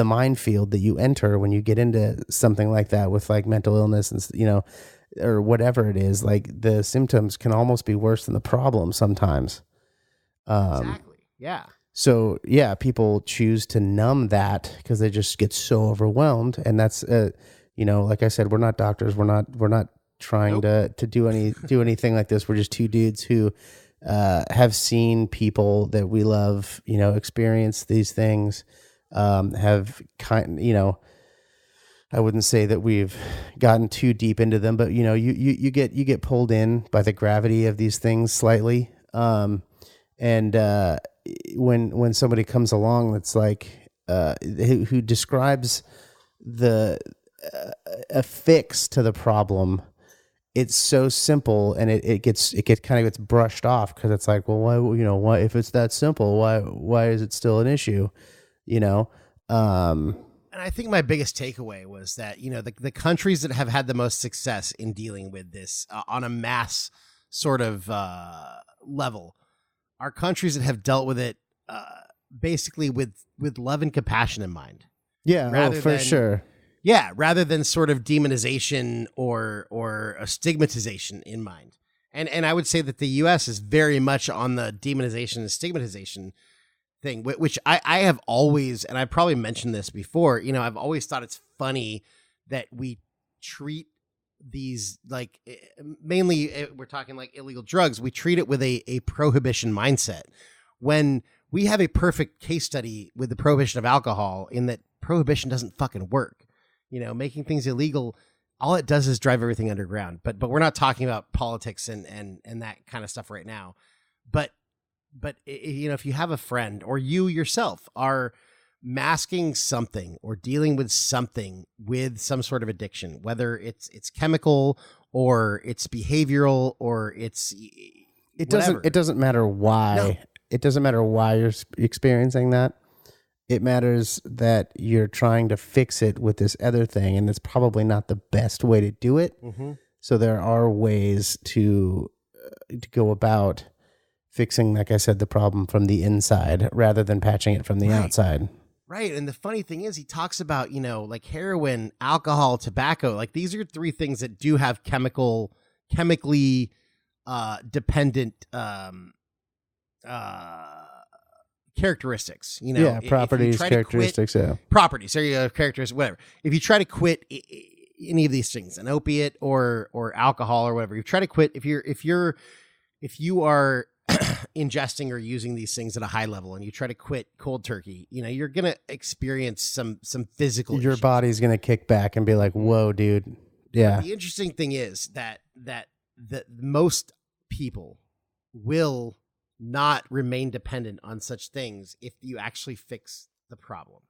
minefield that you enter when you get into something like that with like mental illness and or whatever it is. Like, the symptoms can almost be worse than the problem sometimes. Exactly. Yeah. So yeah, people choose to numb that because they just get so overwhelmed, and that's like I said, we're not doctors. We're not trying to do anything like this. We're just two dudes who have seen people that we love, experience these things. Have I wouldn't say that we've gotten too deep into them, but you get pulled in by the gravity of these things slightly. And when somebody comes along that's like who describes a fix to the problem, it's so simple, and it kind of gets brushed off, because it's like, well, why if it's that simple, why is it still an issue? And I think my biggest takeaway was that the countries that have had the most success in dealing with this on a mass sort of level are countries that have dealt with it basically with love and compassion in mind. Yeah, for sure. Yeah, rather than sort of demonization or a stigmatization in mind. And I would say that the U.S. is very much on the demonization and stigmatization thing, which I have always, and I probably mentioned this before, I've always thought it's funny that we treat these, like, mainly we're talking like illegal drugs, we treat it with a prohibition mindset, when we have a perfect case study with the prohibition of alcohol, in that prohibition doesn't fucking work. Making things illegal, all it does is drive everything underground. But we're not talking about politics and that kind of stuff right now. But if you have a friend, or you yourself are masking something or dealing with something with some sort of addiction, whether it's chemical or it's behavioral or it's whatever. It doesn't matter why. No. It doesn't matter why you're experiencing that. It matters that you're trying to fix it with this other thing, and it's probably not the best way to do it. Mm-hmm. So there are ways to go about fixing, like I said, the problem from the inside rather than patching it from the outside. Right. And the funny thing is, he talks about, like heroin, alcohol, tobacco. Like, these are three things that do have chemically dependent characteristics, properties, characteristics, properties, there you go, characteristics, whatever. If you try to quit any of these things, an opiate or alcohol or whatever, you try to quit, if you are ingesting or using these things at a high level and you try to quit cold turkey, you're going to experience some physical your issues. Body's going to kick back and be like, whoa, dude. Yeah. But the interesting thing is that most people will not remain dependent on such things if you actually fix the problem,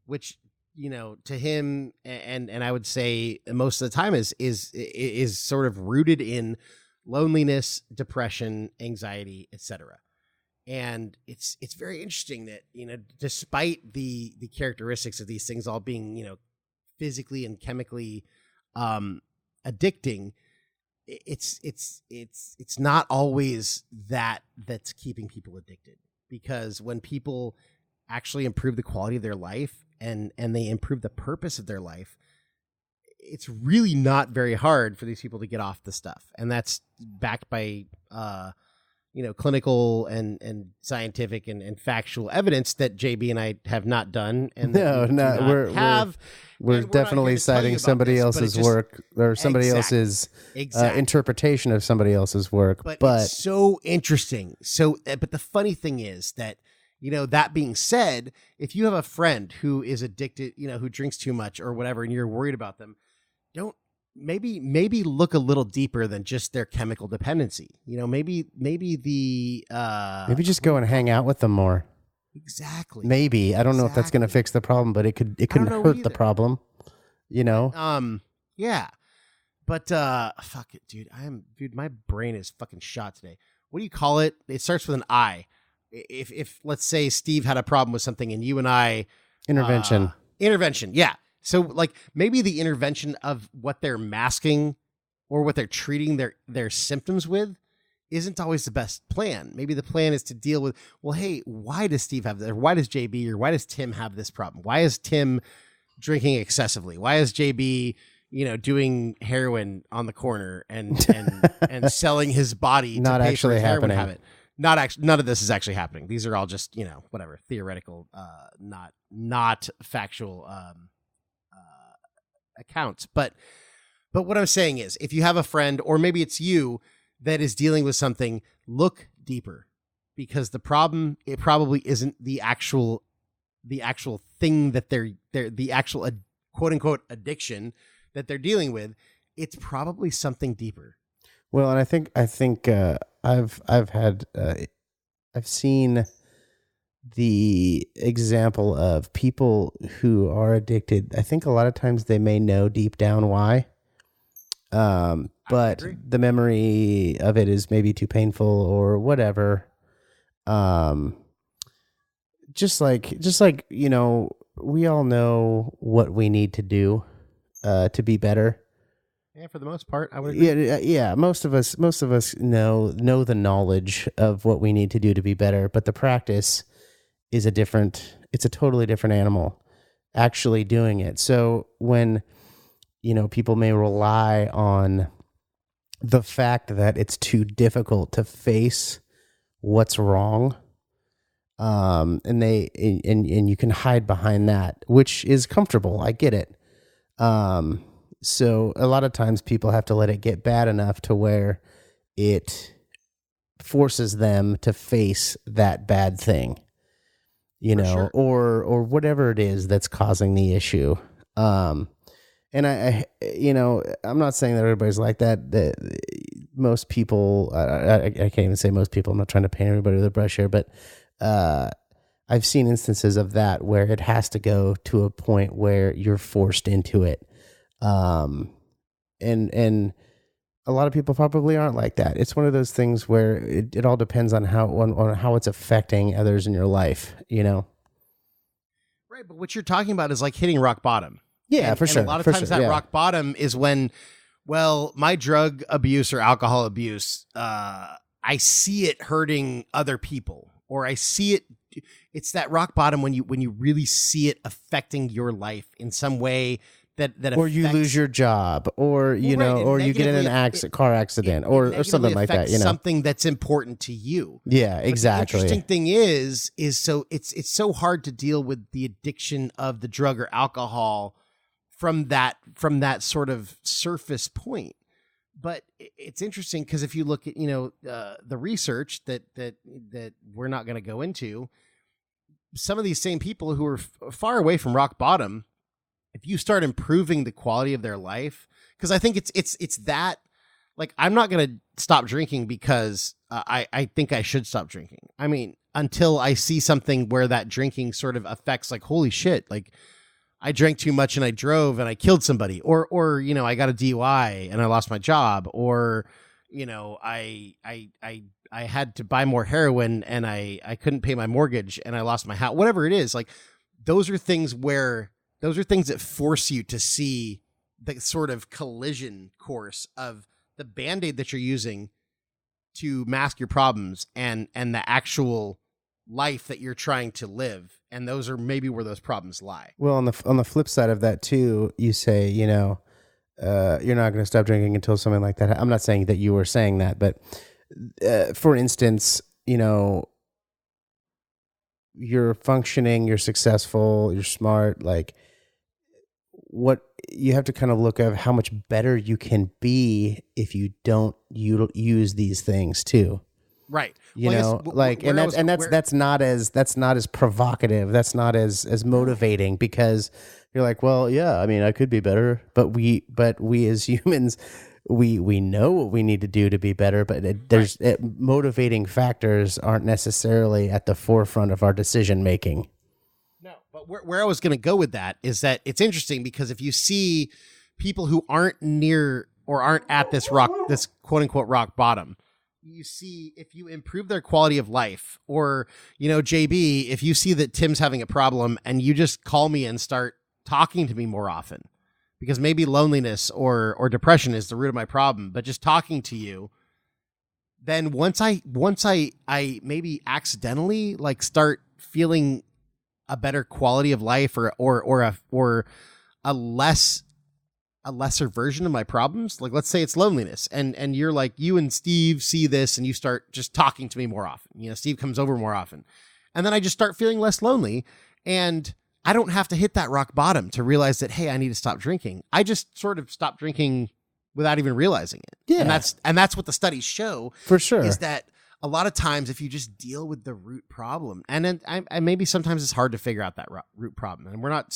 which, to him, and I would say most of the time is sort of rooted in loneliness, depression, anxiety, etc. And it's very interesting that, despite the characteristics of these things all being, physically and chemically addicting, it's not always that's keeping people addicted, because when people actually improve the quality of their life and they improve the purpose of their life, it's really not very hard for these people to get off the stuff. And that's backed by clinical and scientific and factual evidence that JB and I have not done. And we're definitely citing somebody else's work or somebody else's interpretation of somebody else's work. But it's so interesting. So, but the funny thing is that That being said, if you have a friend who is addicted, who drinks too much or whatever, and you're worried about them, don't maybe look a little deeper than just their chemical dependency. Maybe maybe just go and hang out with them more. Exactly. Maybe. I don't know if that's going to fix the problem, but it couldn't hurt the problem, Yeah. But fuck it, dude. My brain is fucking shot today. What do you call it? It starts with an I. If let's say Steve had a problem with something and you and I intervention. Yeah. So like maybe the intervention of what they're masking or what they're treating their symptoms with isn't always the best plan. Maybe the plan is to deal with, well, hey, why does Steve have that? Or why does JB or why does Tim have this problem? Why is Tim drinking excessively? Why is JB, doing heroin on the corner and selling his body not to pay actually for his heroin happening. habit? Not actually, none of this is actually happening. These are all just, whatever, theoretical, not factual accounts. But what I'm saying is, if you have a friend, or maybe it's you that is dealing with something, look deeper, because the problem, it probably isn't the actual thing that they're the actual quote unquote addiction that they're dealing with. It's probably something deeper. Well, and I think I've seen the example of people who are addicted. I think a lot of times they may know deep down why, but the memory of it is maybe too painful or whatever. Just like we all know what we need to do to be better. Yeah, for the most part, I would agree. Yeah. Most of us know the knowledge of what we need to do to be better, but the practice is it's a totally different animal actually doing it. So when, people may rely on the fact that it's too difficult to face what's wrong, and you can hide behind that, which is comfortable. I get it. So a lot of times people have to let it get bad enough to where it forces them to face that bad thing, sure. or whatever it is that's causing the issue. And I I'm not saying that everybody's like that. That most people, I can't even say most people. I'm not trying to paint everybody with a brush here, but I've seen instances of that where it has to go to a point where you're forced into it. And a lot of people probably aren't like that. It's one of those things where it all depends on how it's affecting others in your life, Right. But what you're talking about is like hitting rock bottom. Yeah, for sure. A lot of times that rock bottom is when, my drug abuse or alcohol abuse, I see it hurting other people, or I see it. It's that rock bottom when you really see it affecting your life in some way. That or you lose your job, or or you get in an car accident, or something like that. Something that's important to you. Yeah, exactly. But the interesting thing is so it's so hard to deal with the addiction of the drug or alcohol from that sort of surface point. But it's interesting because if you look at the research that we're not going to go into, some of these same people who are far away from rock bottom, if you start improving the quality of their life, because I think it's that, like, I'm not going to stop drinking because I think I should stop drinking. I mean, until I see something where that drinking sort of affects, like, holy shit, like I drank too much and I drove and I killed somebody, or I got a DUI and I lost my job, or I had to buy more heroin and I couldn't pay my mortgage and I lost my house, whatever it is. Like, those are things that force you to see the sort of collision course of the Band-Aid that you're using to mask your problems and the actual life that you're trying to live. And those are maybe where those problems lie. Well, on the flip side of that too, you say, you're not going to stop drinking until something like that. I'm not saying that you were saying that, but for instance, you're functioning, you're successful, you're smart, like, what you have to kind of look at how much better you can be if you don't use these things too. Right. You Well, I guess know, like, and that's not as provocative. That's not as motivating, because you're like, well, yeah, I mean, I could be better, but we as humans, we know what we need to do to be better, but motivating factors aren't necessarily at the forefront of our decision making. No, but where I was going to go with that is that it's interesting, because if you see people who aren't near or aren't at this quote unquote rock bottom, you see if you improve their quality of life, or, you know, JB, if you see that Tim's having a problem and you just call me and start talking to me more often, because maybe loneliness or depression is the root of my problem, but just talking to you, then once I maybe accidentally like start feeling a better quality of life, or a lesser version of my problems. Like, let's say it's loneliness, and you're like, you and Steve see this and you start just talking to me more often. You know, Steve comes over more often, and then I just start feeling less lonely, and I don't have to hit that rock bottom to realize that, hey, I need to stop drinking. I just sort of stop drinking without even realizing it. Yeah. And that's what the studies show, For sure. is that a lot of times, if you just deal with the root problem, and then maybe sometimes it's hard to figure out that root problem, and we're not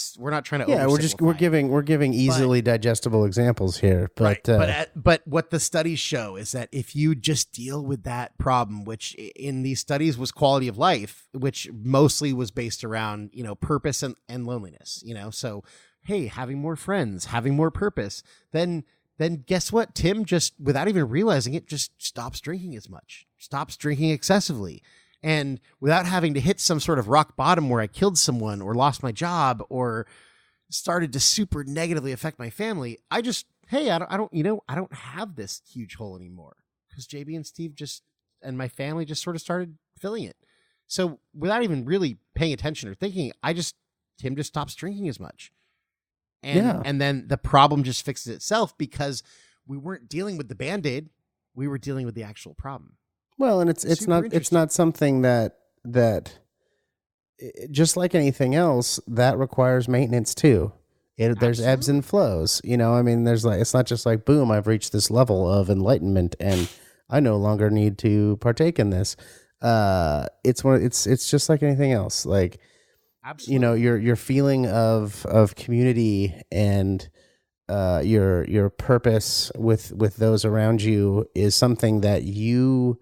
trying to we're giving easily digestible examples here, but right. But what the studies show is that if you just deal with that problem, which in these studies was quality of life, which mostly was based around, you know, purpose and loneliness, you know, so hey, having more friends, having more purpose, then guess what? Tim, just without even realizing it, just stops drinking as much, stops drinking excessively. And without having to hit some sort of rock bottom where I killed someone or lost my job or started to super negatively affect my family, I just, hey, I don't have this huge hole anymore, because JB and Steve and my family just sort of started filling it. So without even really paying attention or thinking, Tim just stops drinking as much. And then the problem just fixes itself, because we weren't dealing with the Band-Aid, we were dealing with the actual problem. Well, and it's not something that just like anything else that requires maintenance too. There's ebbs and flows, you know. I mean, it's not just like, boom, I've reached this level of enlightenment and I no longer need to partake in this. It's just like anything else, like. Absolutely. You know, your feeling of community and your purpose with those around you is something that you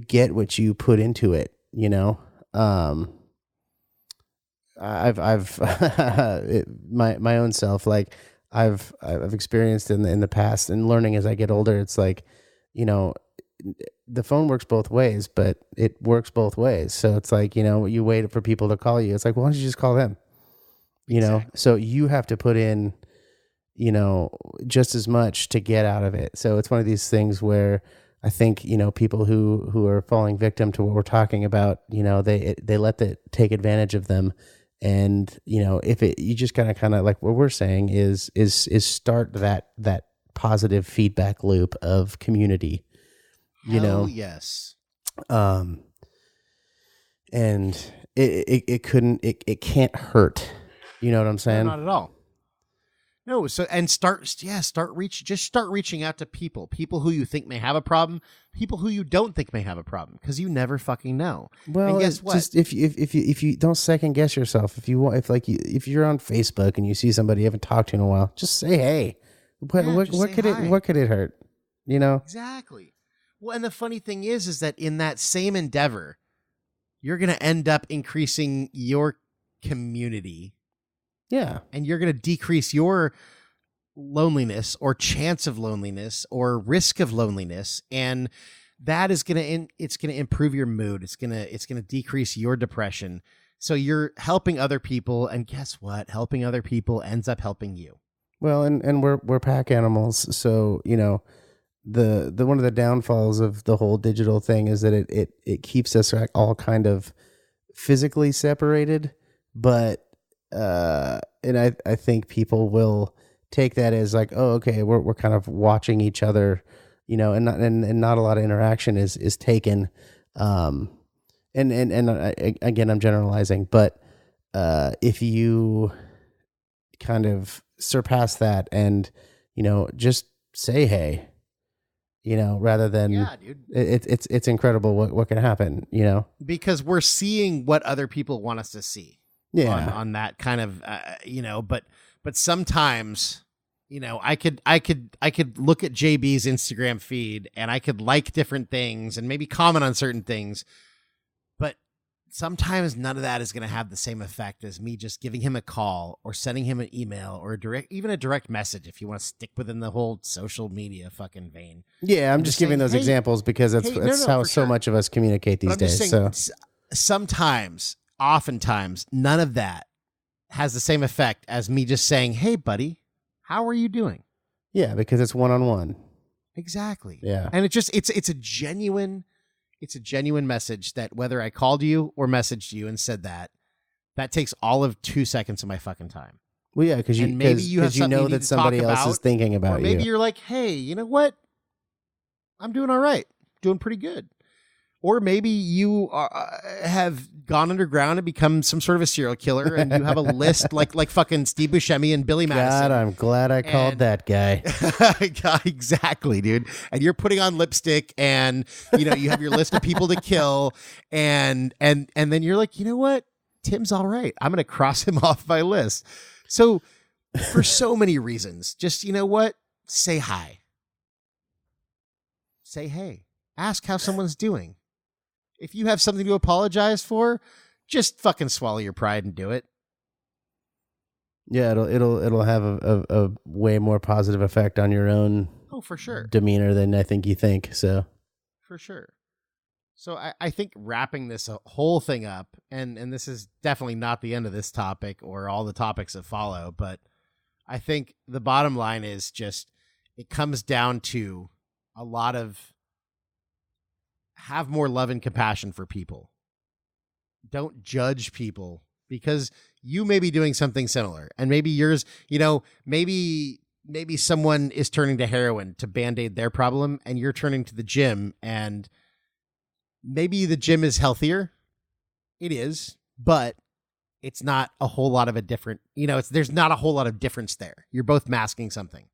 get what you put into it. You know, I've my own self, like I've experienced in the past, and learning as I get older. It's like, you know, the phone works both ways, but it works both ways. So it's like, you know, you wait for people to call you. It's like, why don't you just call them? You know, so you have to put in, you know, just as much to get out of it. So it's one of these things where I think, you know, people who are falling victim to what we're talking about, you know, they let that take advantage of them. And, you know, you just kind of like what we're saying is start that positive feedback loop of community. You know, yes. And it can't hurt. You know what I'm saying? No, not at all. No. So, and start reaching out to people who you think may have a problem, people who you don't think may have a problem, because you never fucking know. Well, and guess what? Just if you don't second guess yourself, if you're on Facebook and you see somebody you haven't talked to in a while, just say, hey, what could it hurt? You know? Exactly. Well, and the funny thing is that in that same endeavor, you're going to end up increasing your community. Yeah. And you're going to decrease your loneliness or chance of loneliness or risk of loneliness. And that is going to improve your mood. It's going to decrease your depression. So you're helping other people. And guess what? Helping other people ends up helping you. Well, and we're pack animals. So, you know, the one of the downfalls of the whole digital thing is that it keeps us all kind of physically separated, but and I think people will take that as like, oh, okay, we're kind of watching each other, you know, and not a lot of interaction is taken. And again, I'm generalizing, but if you kind of surpass that and, you know, just say hey, rather than dude. It's incredible what can happen, Because we're seeing what other people want us to see. Yeah. On that kind of, but sometimes, I could look at JB's Instagram feed and I could like different things and maybe comment on certain things, but sometimes none of that is going to have the same effect as me just giving him a call or sending him an email or even a direct message. If you want to stick within the whole social media fucking vein. Yeah. I'm just giving those examples because that's how so much of us communicate these days. So sometimes, oftentimes, none of that has the same effect as me just saying, "Hey, buddy, how are you doing?" Yeah, because it's one-on-one. Exactly. Yeah, and it's a genuine message that whether I called you or messaged you and said that takes all of 2 seconds of my fucking time. Well, yeah, because you know that somebody else is thinking about you. Maybe you're like, "Hey, you know what? I'm doing all right, doing pretty good." Or maybe you have gone underground and become some sort of a serial killer, and you have a list like fucking Steve Buscemi and Billy Madison. God, I'm glad I called that guy. Exactly, dude. And you're putting on lipstick, and you have your list of people to kill, and then you're like, you know what? Tim's all right. I'm gonna cross him off my list. So, for so many reasons, just say hi, say hey, ask how someone's doing. If you have something to apologize for, just fucking swallow your pride and do it. Yeah, it'll have a way more positive effect on your own for sure demeanor than I think you think. So for sure. So I think wrapping this whole thing up, and this is definitely not the end of this topic or all the topics that follow, but I think the bottom line is just it comes down to a lot of have more love and compassion for people. Don't judge people because you may be doing something similar, and maybe yours, maybe someone is turning to heroin to band-aid their problem, and you're turning to the gym, and maybe the gym is healthier. It is, but it's not a whole lot of a different, there's not a whole lot of difference there. You're both masking something.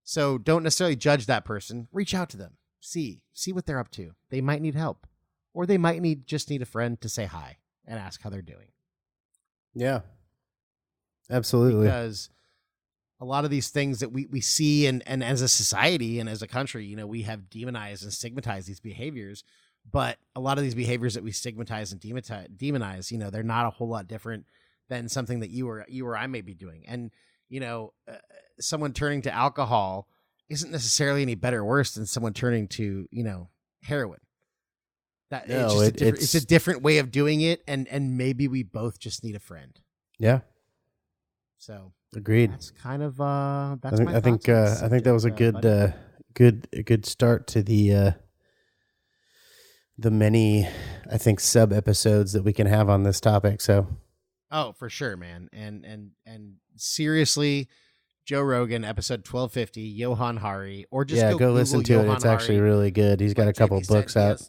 So don't necessarily judge that person. Reach out to them. See what they're up to. They might need help, or they might just need a friend to say hi and ask how they're doing. Yeah, absolutely. Because a lot of these things that we see and as a society and as a country, we have demonized and stigmatized these behaviors, but a lot of these behaviors that we stigmatize and demonize, they're not a whole lot different than something that you or I may be doing. And, someone turning to alcohol isn't necessarily any better or worse than someone turning to, heroin. It's a different way of doing it, and maybe we both just need a friend. Yeah. So agreed. That's kind of I think that was a good start to the many, I think, sub episodes that we can have on this topic. So for sure, man. And seriously, Joe Rogan, episode 1250, Johan Hari, or just go listen to Johan it. It's actually really good. He's got a couple books out.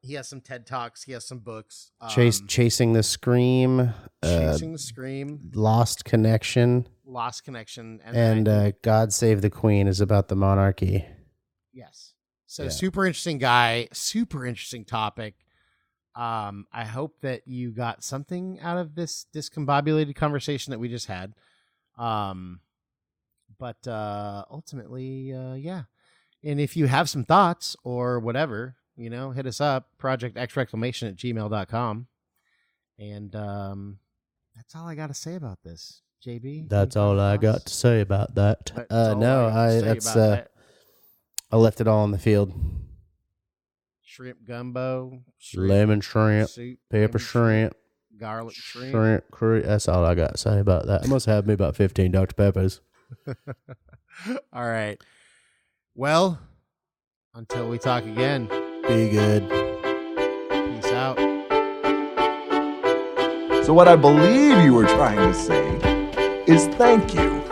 He has some TED Talks. He has some books. Chasing the Scream. Lost Connection. And God Save the Queen is about the monarchy. Yes. So super interesting guy. Super interesting topic. I hope that you got something out of this discombobulated conversation that we just had. But ultimately, yeah. And if you have some thoughts or whatever, hit us up, projectxreclamation@gmail.com. And that's all I got to say about this, JB. That's all I got to say about that. I left it all on the field. Shrimp gumbo, lemon shrimp, soup, pepper shrimp, garlic shrimp. Shrimp curry. That's all I got to say about that. I must have me about 15 Dr. Peppers. All right. Well, until we talk again, be good. Peace out. So what I believe you were trying to say is thank you.